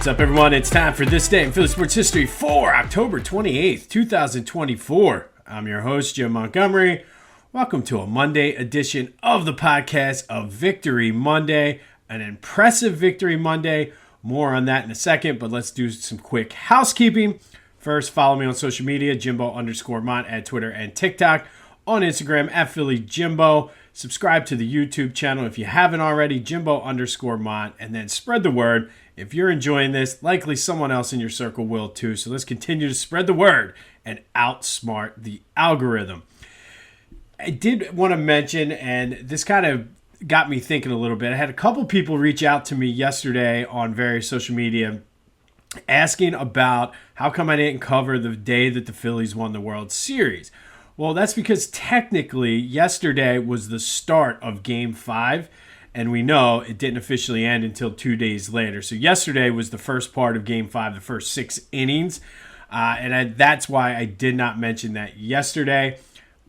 What's up, everyone? It's time for This Day in Philly Sports History for October 28th, 2024. I'm your host, Jim Montgomery. Welcome to a Monday edition of the podcast of Victory Monday, an impressive Victory Monday. More on that in a second, but let's do some quick housekeeping. First, follow me on social media, Jimbo_Mont at Twitter and TikTok. On Instagram, at PhillyJimbo. Subscribe to the YouTube channel if you haven't already, Jimbo_Mont, and then spread the word. If you're enjoying this, likely someone else in your circle will too. So let's continue to spread the word and outsmart the algorithm. I did want to mention, and this kind of got me thinking a little bit. I had a couple people reach out to me yesterday on various social media asking about how come I didn't cover the day that the Phillies won the World Series. Well, that's because technically yesterday was the start of Game 5. And we know it didn't officially end until 2 days later. So yesterday was the first part of Game 5, the first 6 innings. That's why I did not mention that yesterday.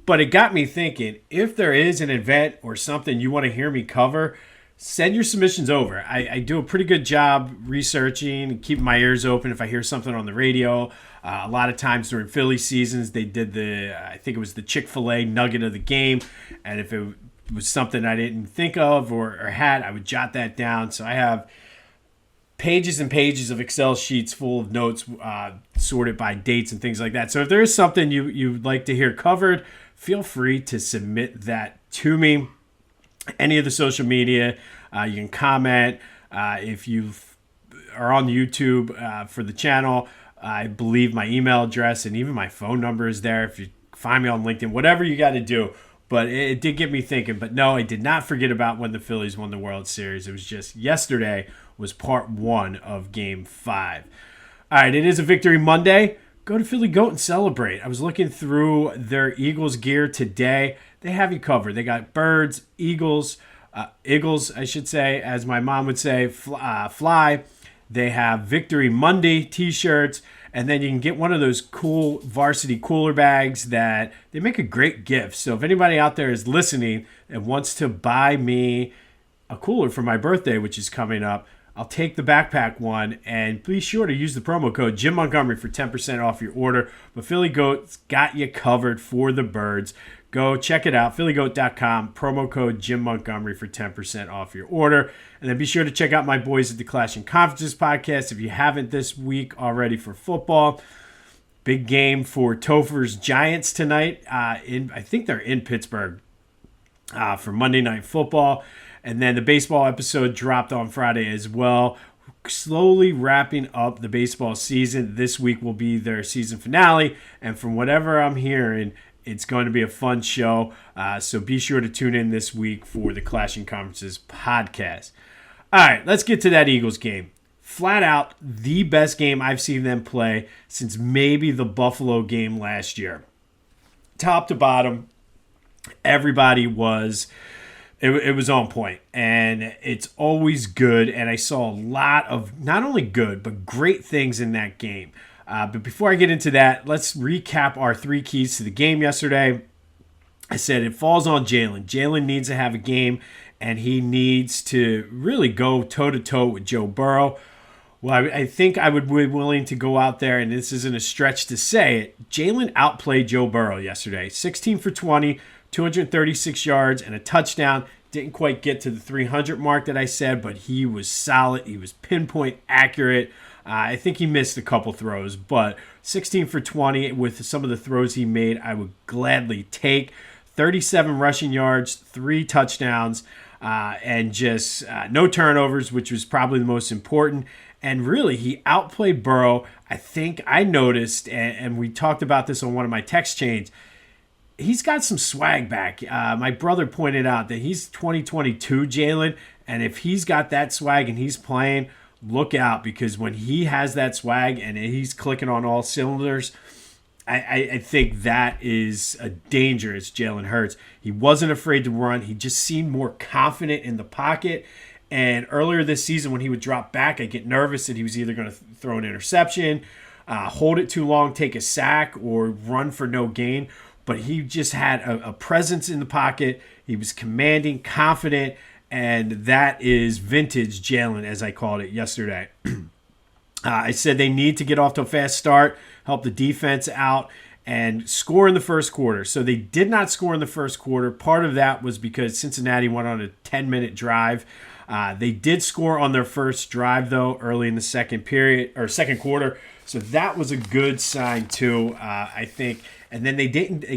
But it got me thinking, if there is an event or something you want to hear me cover, send your submissions over. I do a pretty good job researching and keeping my ears open if I hear something on the radio. A lot of times during Philly seasons, they did I think it was the Chick-fil-A nugget of the game. And if it was something I didn't think of or had, I would jot that down. So I have pages and pages of Excel sheets full of notes sorted by dates and things like that. So if there is something you'd like to hear covered, feel free to submit that to me. Any of the social media, you can comment. If you are on YouTube for the channel, I believe my email address and even my phone number is there. If you find me on LinkedIn, whatever you got to do. But it did get me thinking. But no, I did not forget about when the Phillies won the World Series. It was just yesterday was part 1 of Game 5. All right, it is a Victory Monday. Go to Philly Goat and celebrate. I was looking through their Eagles gear today. They have you covered. They got birds, eagles, I should say, as my mom would say, fly. They have Victory Monday t-shirts. And then you can get one of those cool varsity cooler bags that they make a great gift. So if anybody out there is listening and wants to buy me a cooler for my birthday, which is coming up, I'll take the backpack one. And be sure to use the promo code Jim Montgomery for 10% off your order. But Philly Goat's got you covered for the birds. Go check it out, phillygoat.com, promo code Jim Montgomery for 10% off your order. And then be sure to check out my boys at the Clash and Conferences podcast if you haven't this week already for football. Big game for Topher's Giants tonight. I think they're in Pittsburgh for Monday Night Football. And then the baseball episode dropped on Friday as well. Slowly wrapping up the baseball season. This week will be their season finale. And from whatever I'm hearing, it's going to be a fun show, so be sure to tune in this week for the Clash and Conferences podcast. All right, let's get to that Eagles game. Flat out, the best game I've seen them play since maybe the Buffalo game last year. Top to bottom, everybody was it was on point, and it's always good, and I saw a lot of not only good, but great things in that game. But before I get into that, let's recap our 3 keys to the game yesterday. I said it falls on Jalen. Jalen needs to have a game, and he needs to really go toe-to-toe with Joe Burrow. Well, I think I would be willing to go out there, and this isn't a stretch to say it. Jalen outplayed Joe Burrow yesterday. 16 for 20, 236 yards, and a touchdown. Didn't quite get to the 300 mark that I said, but he was solid. He was pinpoint accurate. I think he missed a couple throws, but 16 for 20 with some of the throws he made, I would gladly take. 37 rushing yards, 3 touchdowns, and just no turnovers, which was probably the most important. And really, he outplayed Burrow. I think I noticed, and we talked about this on one of my text chains, he's got some swag back. My brother pointed out that he's 2022 Jalen, and if he's got that swag and he's playing, look out, because when he has that swag and he's clicking on all cylinders, I think that is a dangerous Jalen Hurts. He wasn't afraid to run. He just seemed more confident in the pocket. And earlier this season when he would drop back, I get nervous that he was either going to throw an interception, hold it too long, take a sack, or run for no gain. But he just had a presence in the pocket. He was commanding, confident, and that is vintage Jalen, as I called it yesterday. I said they need to get off to a fast start, help the defense out, and score in the first quarter. So they did not score in the first quarter. Part of that was because Cincinnati went on a 10-minute drive. They did score on their first drive, though, early in the second quarter. So that was a good sign, too, I think. And then they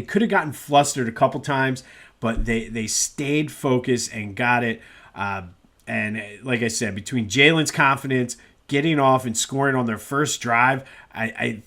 could have gotten flustered a couple times, but they stayed focused and got it. And like I said, between Jalen's confidence, getting off and scoring on their first drive, I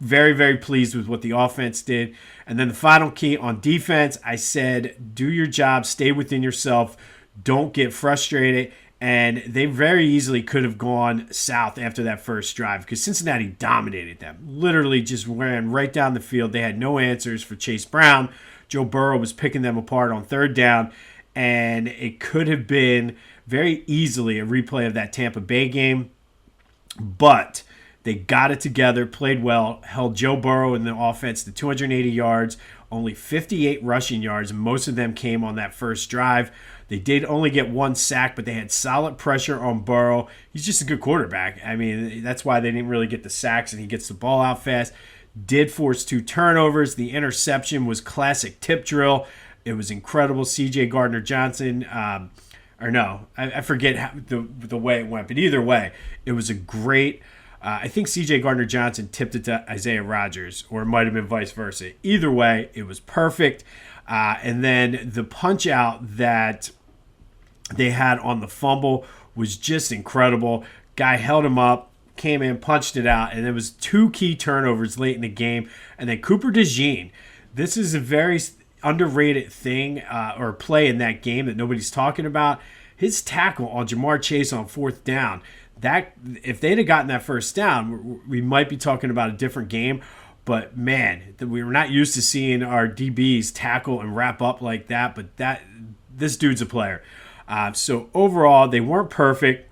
very, very pleased with what the offense did. And then the final key on defense, I said, do your job, stay within yourself, don't get frustrated. And they very easily could have gone south after that first drive because Cincinnati dominated them. Literally just ran right down the field. They had no answers for Chase Brown. Joe Burrow was picking them apart on third down. And it could have been very easily a replay of that Tampa Bay game. But they got it together, played well, held Joe Burrow in the offense to 280 yards, only 58 rushing yards, and most of them came on that first drive. They did only get one sack, but they had solid pressure on Burrow. He's just a good quarterback. I mean, that's why they didn't really get the sacks, and he gets the ball out fast. Did force 2 turnovers. The interception was classic tip drill. It was incredible. C.J. Gardner-Johnson, I forget the way it went, but either way, it was a great. I think C.J. Gardner-Johnson tipped it to Isaiah Rodgers, or it might have been vice versa. Either way, it was perfect. And then the punch out that they had on the fumble was just incredible. Guy held him up, came in, punched it out, and there was 2 key turnovers late in the game. And then Cooper DeJean, this is a very underrated thing or play in that game that nobody's talking about. His tackle on Jamar Chase on fourth down, that if they'd have gotten that first down, we might be talking about a different game. But man, we were not used to seeing our DBs tackle and wrap up like that. But this dude's a player. So overall, they weren't perfect,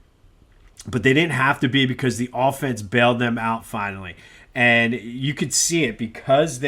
but they didn't have to be because the offense bailed them out finally. And you could see it because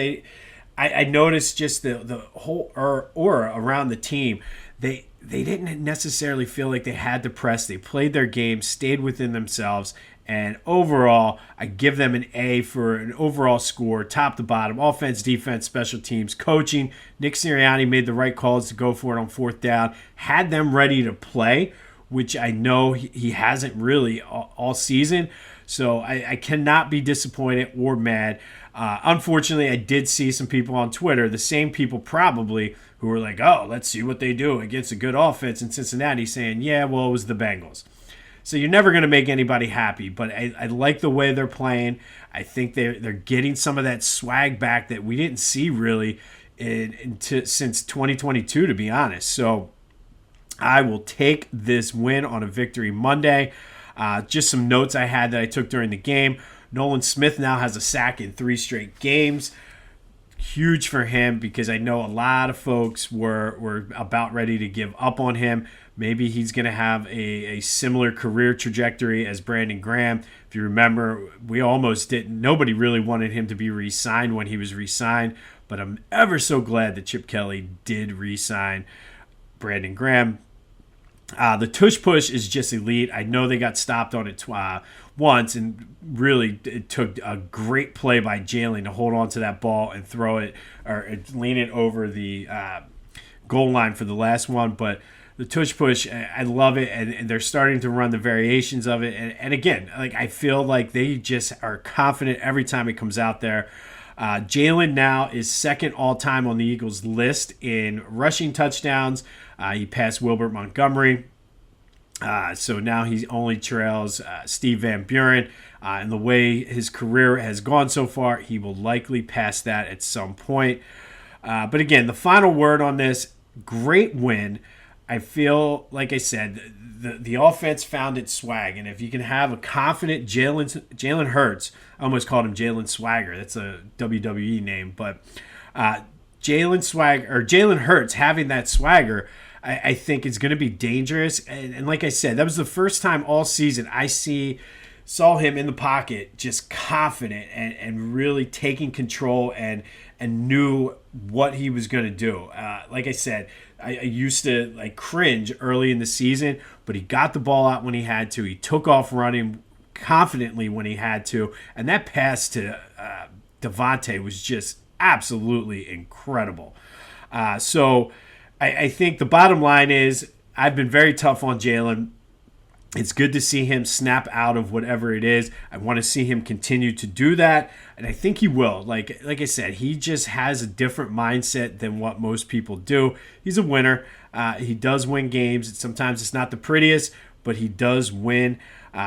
I noticed just the whole aura around the team. They didn't necessarily feel like they had to press. They played their game, stayed within themselves, and overall, I give them an A for an overall score, top to bottom, offense, defense, special teams, coaching. Nick Sirianni made the right calls to go for it on fourth down, had them ready to play, which I know he hasn't really all season. So I cannot be disappointed or mad. Unfortunately, I did see some people on Twitter, the same people probably, who were like, oh, let's see what they do against a good offense in Cincinnati, saying, yeah, well, it was the Bengals. So you're never going to make anybody happy, but I like the way they're playing. I think they're getting some of that swag back that we didn't see really since 2022, to be honest. So I will take this win on a Victory Monday. Just some notes I had that I took during the game. Nolan Smith now has a sack in 3 straight games. Huge for him because I know a lot of folks were about ready to give up on him. Maybe he's going to have a similar career trajectory as Brandon Graham. If you remember, we almost didn't. Nobody really wanted him to be re-signed when he was re-signed, but I'm ever so glad that Chip Kelly did re-sign Brandon Graham. The tush push is just elite. I know they got stopped on it once, and really it took a great play by Jalen to hold on to that ball and throw it or lean it over the goal line for the last one. But the tush push, I love it, and they're starting to run the variations of it. And again, like I feel like they just are confident every time it comes out there. Jalen now is second all-time on the Eagles list in rushing touchdowns. He passed Wilbert Montgomery. So now he only trails Steve Van Buren. And the way his career has gone so far, he will likely pass that at some point. But again, the final word on this, great win. I feel, like I said, the offense found its swag. And if you can have a confident Jalen Hurts, I almost called him Jalen Swagger. That's a WWE name. But Jalen Hurts having that swagger, I think is going to be dangerous. And like I said, that was the first time all season I saw him in the pocket just confident and really taking control and knew what he was going to do. Like I said, I used to cringe early in the season, but he got the ball out when he had to. He took off running confidently when he had to. And that pass to Devontae was just absolutely incredible. So I think the bottom line is I've been very tough on Jalen. It's good to see him snap out of whatever it is. I want to see him continue to do that, and I think he will. Like I said, he just has a different mindset than what most people do. He's a winner. He does win games. Sometimes it's not the prettiest, but he does win.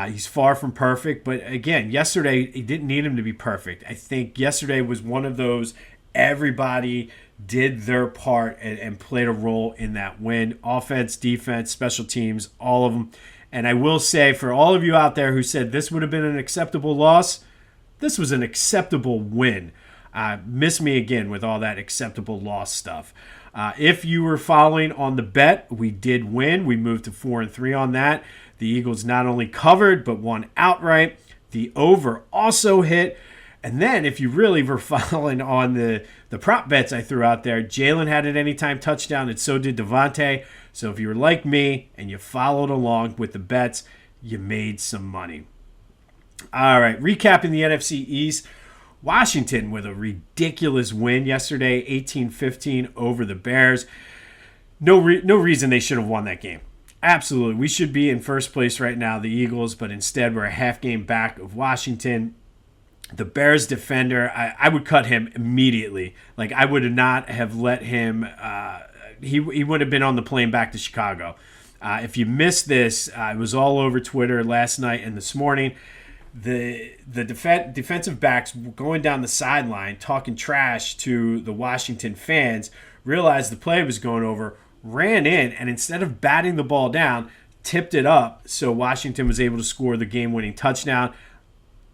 He's far from perfect, but again, yesterday, he didn't need him to be perfect. I think yesterday was one of those everybody did their part and played a role in that win. Offense, defense, special teams, all of them. And I will say, for all of you out there who said this would have been an acceptable loss, this was an acceptable win. Miss me again with all that acceptable loss stuff. If you were following on the bet, we did win. We moved to 4-3 on that. The Eagles not only covered, but won outright. The over also hit. And then if you really were following on the prop bets I threw out there, Jalen had an anytime touchdown, and so did Devontae. So if you were like me and you followed along with the bets, you made some money. All right, recapping the NFC East. Washington with a ridiculous win yesterday, 18-15 over the Bears. No reason they should have won that game. Absolutely. We should be in first place right now, the Eagles, but instead we're a half game back of Washington. The Bears defender, I would cut him immediately. Like, I would not have let him he would have been on the plane back to Chicago. If you missed this, it was all over Twitter last night and this morning. The defensive backs going down the sideline talking trash to the Washington fans, realized the play was going over, ran in, and instead of batting the ball down, tipped it up so Washington was able to score the game-winning touchdown.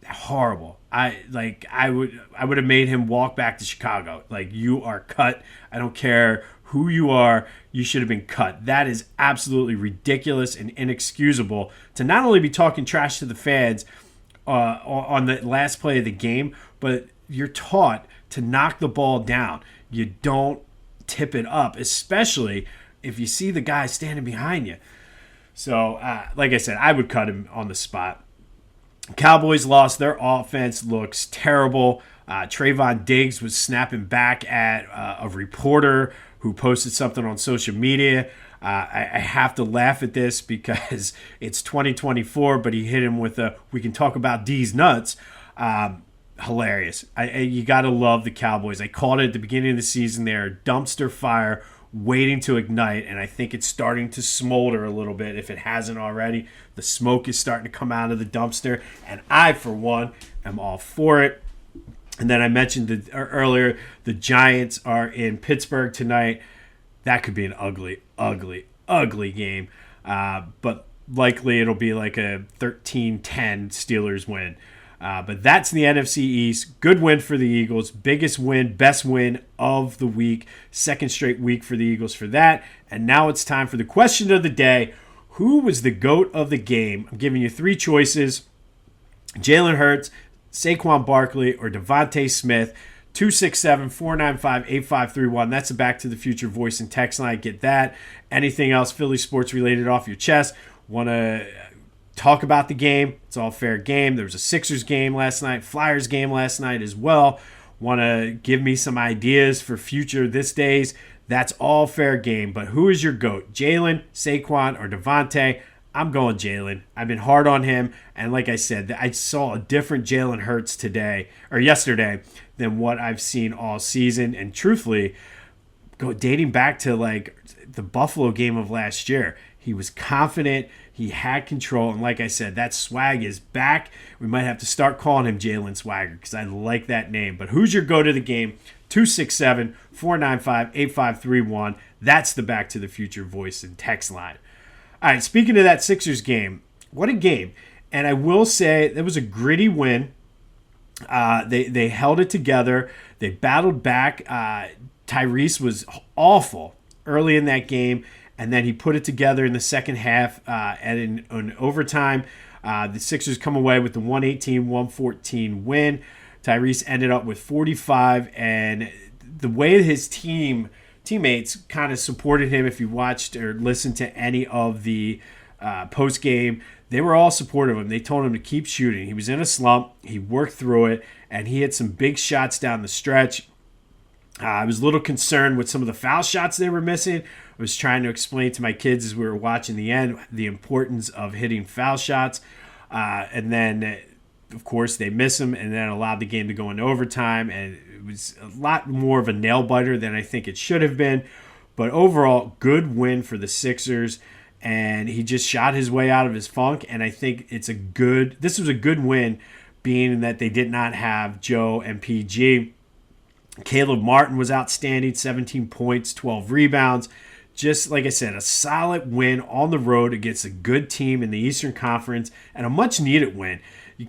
Horrible. I would have made him walk back to Chicago. Like, you are cut. I don't care who you are. You should have been cut. That is absolutely ridiculous and inexcusable to not only be talking trash to the fans on the last play of the game, but you're taught to knock the ball down. You don't tip it up, especially if you see the guy standing behind you. So, like I said, I would cut him on the spot. Cowboys lost. Their offense looks terrible. Trayvon Diggs was snapping back at a reporter who posted something on social media. I have to laugh at this because it's 2024, but he hit him with a, we can talk about D's nuts. Hilarious. You got to love the Cowboys. I called it at the beginning of the season. They're a dumpster fire waiting to ignite, and I think it's starting to smolder a little bit if it hasn't already. The smoke is starting to come out of the dumpster, and I, for one, am all for it. And then I mentioned earlier, the Giants are in Pittsburgh tonight. That could be an ugly, ugly, ugly game. But likely it'll be like a 13-10 Steelers win. But that's the NFC East. Good win for the Eagles. Biggest win, best win of the week. Second straight week for the Eagles for that. And now it's time for the question of the day. Who was the GOAT of the game? I'm giving you three choices. Jalen Hurts, Saquon Barkley, or Devontae Smith. 267-495-8531. That's a Back to the Future voice and text line. Get that. Anything else Philly sports related off your chest? Want to talk about the game? It's all fair game. There was a Sixers game last night, Flyers game last night as well. Want to give me some ideas for future this days? That's all fair game. But who is your GOAT? Jalen, Saquon, or Devontae? I'm going Jalen. I've been hard on him. And like I said, I saw a different Jalen Hurts yesterday than what I've seen all season. And truthfully, dating back to like the Buffalo game of last year, he was confident. He had control. And like I said, that swag is back. We might have to start calling him Jalen Swagger because I like that name. But who's your go to the game? 267-495-8531. That's the Back to the Future voice and text line. All right, speaking of that Sixers game, what a game. And I will say that was a gritty win. They held it together. They battled back. Tyrese was awful early in that game, and then he put it together in the second half and in overtime. The Sixers come away with the 118-114 win. Tyrese ended up with 45, and the way his teammates kind of supported him, if you watched or listened to any of the post game. They were all supportive of him. They told him to keep shooting. He was in a slump. He worked through it, and he had some big shots down the stretch. I was a little concerned with some of the foul shots they were missing. I was trying to explain to my kids as we were watching the end the importance of hitting foul shots. And then, of course, they miss them and then allowed the game to go into overtime. And it was a lot more of a nail-biter than I think it should have been. But overall, good win for the Sixers. And he just shot his way out of his funk. And I think this was a good win, being that they did not have Joe and PG. Caleb Martin was outstanding, 17 points, 12 rebounds. Just like I said, a solid win on the road against a good team in the Eastern Conference and a much-needed win. You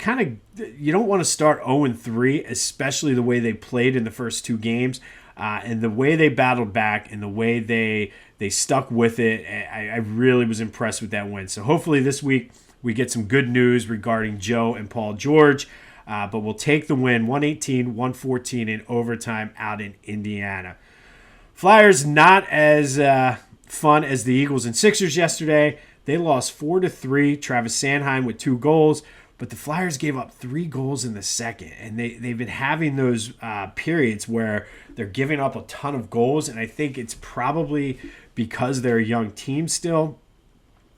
don't want to start 0-3, especially the way they played in the first two games. And the way they battled back and the way they stuck with it, I really was impressed with that win. So hopefully this week we get some good news regarding Joe and Paul George. But we'll take the win, 118-114 in overtime out in Indiana. Flyers not as fun as the Eagles and Sixers yesterday. They lost 4-3. Travis Sanheim with 2 goals. But the Flyers gave up 3 goals in the second. And they've been having those periods where they're giving up a ton of goals. And I think it's probably because they're a young team still.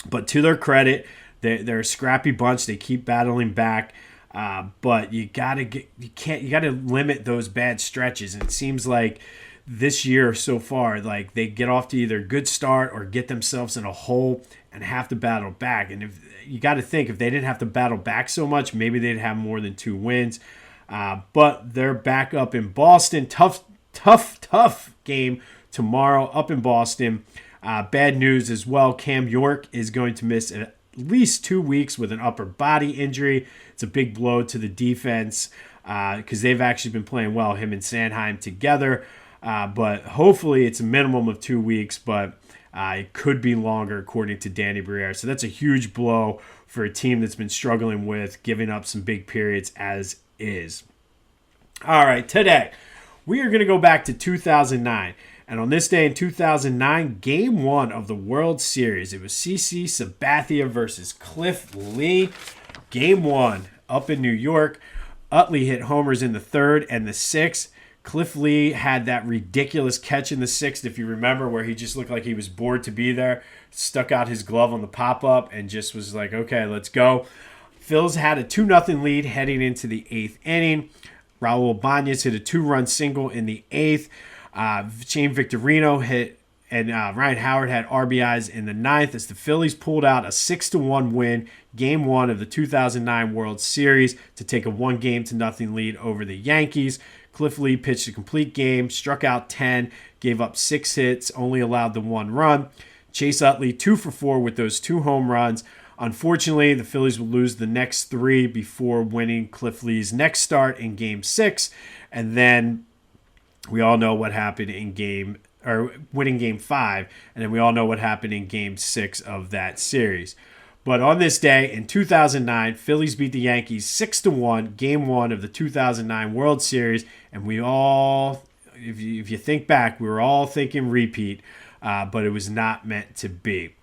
But to their credit, they're a scrappy bunch. They keep battling back. But you gotta limit those bad stretches. And it seems like this year so far, like they get off to either a good start or get themselves in a hole and have to battle back. And if you got to think, if they didn't have to battle back so much, maybe they'd have more than 2 wins. But they're back up in Boston. Tough game tomorrow up in Boston. Bad news as well. Cam York is going to miss at least 2 weeks with an upper body injury. It's a big blow to the defense because they've actually been playing well, him and Sanheim together. But hopefully it's a minimum of 2 weeks, but it could be longer according to Danny Briere. So that's a huge blow for a team that's been struggling with giving up some big periods as is. All right, today we are going to go back to 2009. And on this day in 2009, Game 1 of the World Series, it was CC Sabathia versus Cliff Lee. Game 1 up in New York. Utley hit homers in the 3rd and the 6th. Cliff Lee had that ridiculous catch in the 6th, if you remember, where he just looked like he was bored to be there, stuck out his glove on the pop-up, and just was like, okay, let's go. Phillies had a 2-0 lead heading into the 8th inning. Raul Bañez hit a 2-run single in the 8th. Shane Victorino hit, and Ryan Howard had RBIs in the 9th as the Phillies pulled out a 6-1 win, Game 1 of the 2009 World Series, to take a 1-0 lead over the Yankees. Cliff Lee pitched a complete game, struck out 10, gave up 6 hits, only allowed the 1 run. Chase Utley 2 for 4 with those 2 home runs. Unfortunately, the Phillies will lose the next 3 before winning Cliff Lee's next start in Game 6. And then we all know what happened in winning Game 5. And then we all know what happened in Game 6 of that series. But on this day in 2009, Phillies beat the Yankees 6-1, Game 1 of the 2009 World Series. And we all, if you think back, we were all thinking repeat, but it was not meant to be.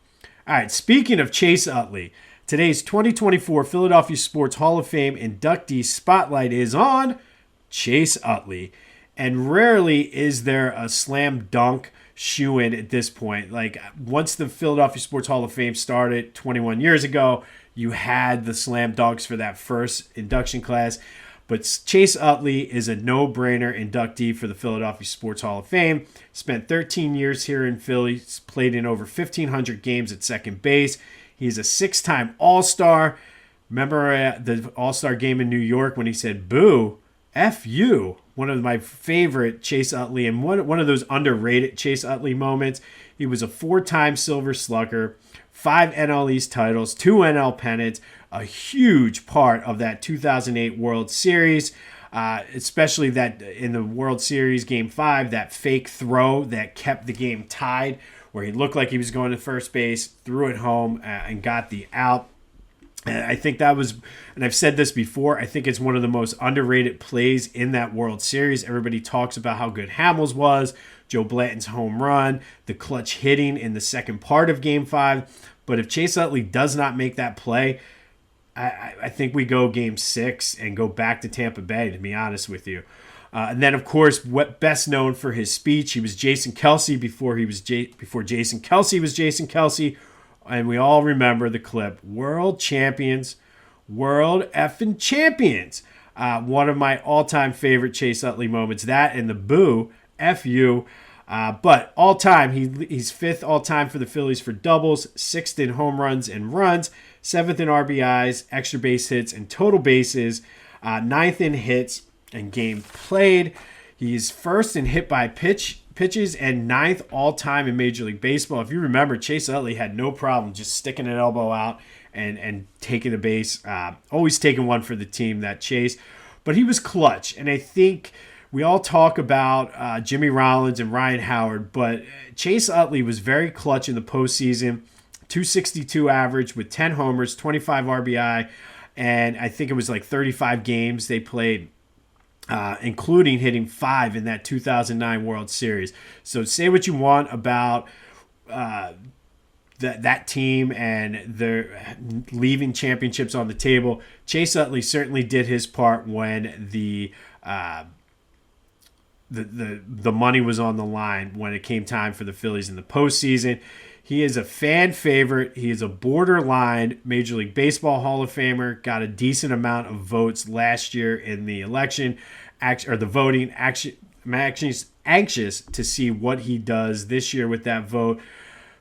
All right, speaking of Chase Utley, today's 2024 Philadelphia Sports Hall of Fame inductee spotlight is on Chase Utley. And rarely is there a slam dunk shoe-in at this point. Like, once the Philadelphia Sports Hall of Fame started 21 years ago, you had the slam dunks for that first induction class. But Chase Utley is a no-brainer inductee for the Philadelphia Sports Hall of Fame. Spent 13 years here in Philly, played in over 1,500 games at second base. He's a 6-time All-Star. Remember the All-Star game in New York when he said, "Boo, F you"? One of my favorite Chase Utley and one of those underrated Chase Utley moments. He was a 4-time Silver Slugger, 5 NL East titles, 2 NL pennants, a huge part of that 2008 World Series, especially that in the World Series Game 5, that fake throw that kept the game tied, where he looked like he was going to first base, threw it home, and got the out. And I think that was, and I've said this before, I think it's one of the most underrated plays in that World Series. Everybody talks about how good Hamels was, Joe Blanton's home run, the clutch hitting in the second part of Game 5. But if Chase Utley does not make that play, I think we go Game 6 and go back to Tampa Bay, to be honest with you. And then, of course, what best known for his speech, he was Jason Kelce before Jason Kelce was Jason Kelce. And we all remember the clip, world champions, world effing champions. One of my all-time favorite Chase Utley moments, that and the boo, F you. But all-time, he's 5th all-time for the Phillies for doubles, 6th in home runs and runs, 7th in RBIs, extra base hits, and total bases, 9th in hits and game played. He's 1st in hit by pitches and 9th all-time in Major League Baseball. If you remember, Chase Utley had no problem just sticking an elbow out and taking the base. Always taking one for the team, that Chase. But he was clutch. And I think we all talk about Jimmy Rollins and Ryan Howard, but Chase Utley was very clutch in the postseason. 262 average with 10 homers, 25 RBI, and I think it was like 35 games they played, including hitting 5 in that 2009 World Series. So say what you want about that team and their leaving championships on the table. Chase Utley certainly did his part when the money was on the line when it came time for the Phillies in the postseason. He is a fan favorite. He is a borderline Major League Baseball Hall of Famer. Got a decent amount of votes last year in the election, or the voting. I'm actually anxious to see what he does this year with that vote.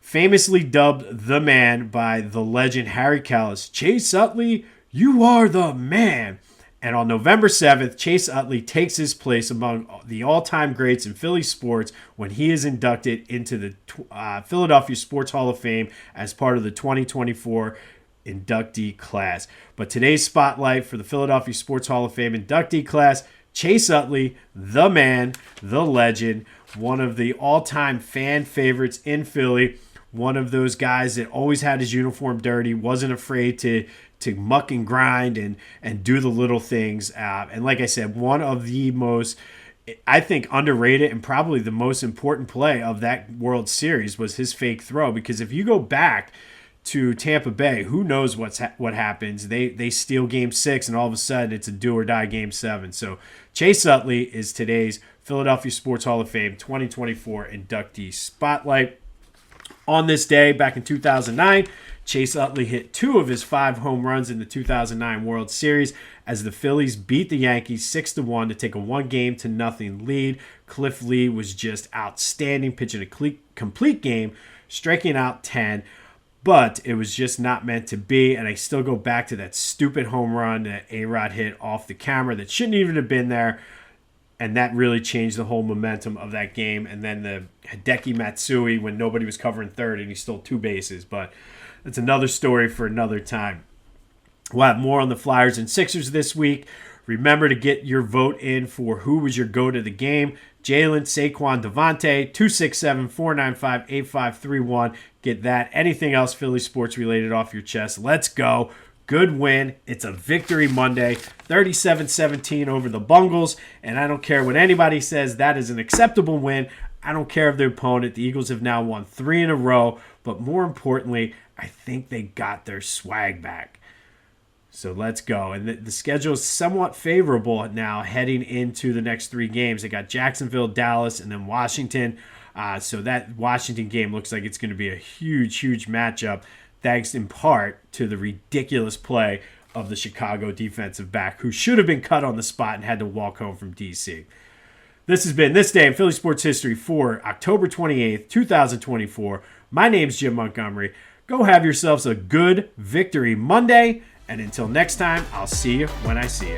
Famously dubbed the man by the legend Harry Kalas, Chase Utley, you are the man. And on November 7th, Chase Utley takes his place among the all-time greats in Philly sports when he is inducted into the Philadelphia Sports Hall of Fame as part of the 2024 inductee class. But today's spotlight for the Philadelphia Sports Hall of Fame inductee class, Chase Utley, the man, the legend, one of the all-time fan favorites in Philly, one of those guys that always had his uniform dirty, wasn't afraid to muck and grind and do the little things. And like I said, one of the most, I think, underrated and probably the most important play of that World Series was his fake throw. Because if you go back to Tampa Bay, who knows what happens? They steal Game 6, and all of a sudden it's a do-or-die Game 7. So Chase Utley is today's Philadelphia Sports Hall of Fame 2024 inductee spotlight. On this day, back in 2009, Chase Utley hit 2 of his 5 home runs in the 2009 World Series as the Phillies beat the Yankees 6-1 to take a 1-0 lead. Cliff Lee was just outstanding, pitching a complete game, striking out 10, but it was just not meant to be. And I still go back to that stupid home run that A-Rod hit off the camera that shouldn't even have been there. And that really changed the whole momentum of that game. And then the Hideki Matsui when nobody was covering third and he stole 2 bases. But that's another story for another time. We'll have more on the Flyers and Sixers this week. Remember to get your vote in for who was your go to the game. Jalen, Saquon, Devontae, 267-495-8531. Get that. Anything else Philly sports related off your chest. Let's go. Good win. It's a victory Monday. 37-17 over the Bengals. And I don't care what anybody says. That is an acceptable win. I don't care if their opponent. The Eagles have now won 3 in a row. But more importantly, I think they got their swag back. So let's go. And the schedule is somewhat favorable now heading into the next 3 games. They got Jacksonville, Dallas, and then Washington. So that Washington game looks like it's going to be a huge, huge matchup, thanks in part to the ridiculous play of the Chicago defensive back, who should have been cut on the spot and had to walk home from D.C. This has been This Day in Philly Sports History for October 28th, 2024. My name's Jim Montgomery. Go have yourselves a good Victory Monday. And until next time, I'll see you when I see you.